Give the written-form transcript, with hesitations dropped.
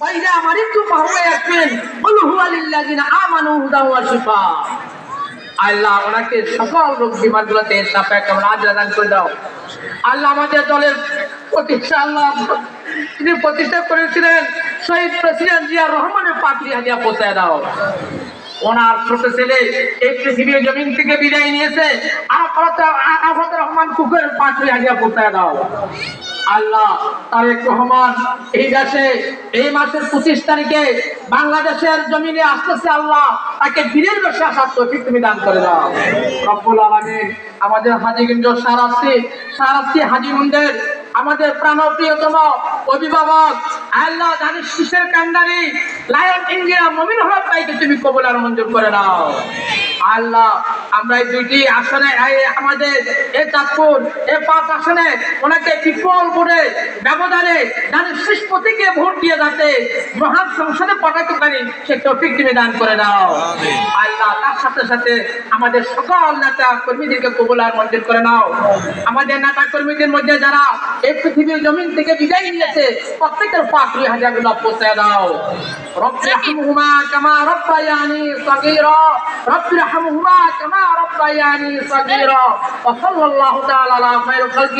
ওয়াইদা মারিতু ফাহুয়া ইয়াশফিন কুল হুয়া লিল্লাযিনা আমানু হুদান ওয়া শিফা। আল্লাহ ওনাকে সকল রোগ বিমারগুলোতে সাফা কেমন আজ দান করে দাও। আল্লাহ আমাদের দলের প্রতিষ্ঠা আল্লাহ তিনি প্রতিষ্ঠা করেছিলেন শহীদ প্রেসিডেন্ট জিয়া রহমানের পাত্রী হাজিয়া পৌঁছায় দাও। ওনার ছোট ছেলে এই পৃথিবীর জমিন থেকে বিদায় নিয়েছে আরাফাত রহমান কুকুরের পাত্রী হাজিয়া পৌঁছায় দাও। আল্লাহ তারেক রহমান এই মাসের 25 তারিখে বাংলাদেশের জমিনে আসতেছে। আল্লাহ তাকে বীরের বেশে আসার তৌফিক তুমি দান করে দাও রব্বুল আলামিন। আমাদের হাজীগঞ্জ সারাস্তি হাজীগঞ্জের আমাদের প্রাণপ্রিয়তম অভিভাবক আল্লাহ দানিশ কিশোর কান্ডারি লায়ন ইন্ডিয়া মুমিন হক ভাইকে তুমি কবুল আর মঞ্জুর করে নাও। আল্লাহ আমরা এই দুইটি আসনে আমাদের এই চাঁদপুর এই 5 আসনে ওনাকে বিপুল ভোটে ব্যবধানে দানিশ নিষ্পত্তিকে ভোট দিয়ে যাতে মহান সংসদে পাঠাতে পারি সে তৌফিক তুমি দান করে দাও। আল্লাহ তার সাথে সাথে আমাদের সকল নেতা কর্মীদেরকে কবুল আর মঞ্জুর করে নাও। আমাদের নেতা কর্মীদের মধ্যে যারা এই পৃথিবীর জমিন থেকে বিদায় নিয়েছে প্রত্যেকের পাত্রী হাজারগুলো পৌঁছে দাও। রব্বি রহমহুমা কামা রব্বায়ানি সগীরা রব্বি রহমহুমা কামা রব্বায়ানি সগীরা ওয়া সাল্লাল্লাহু তাআলা আলা খায়রil খালকি।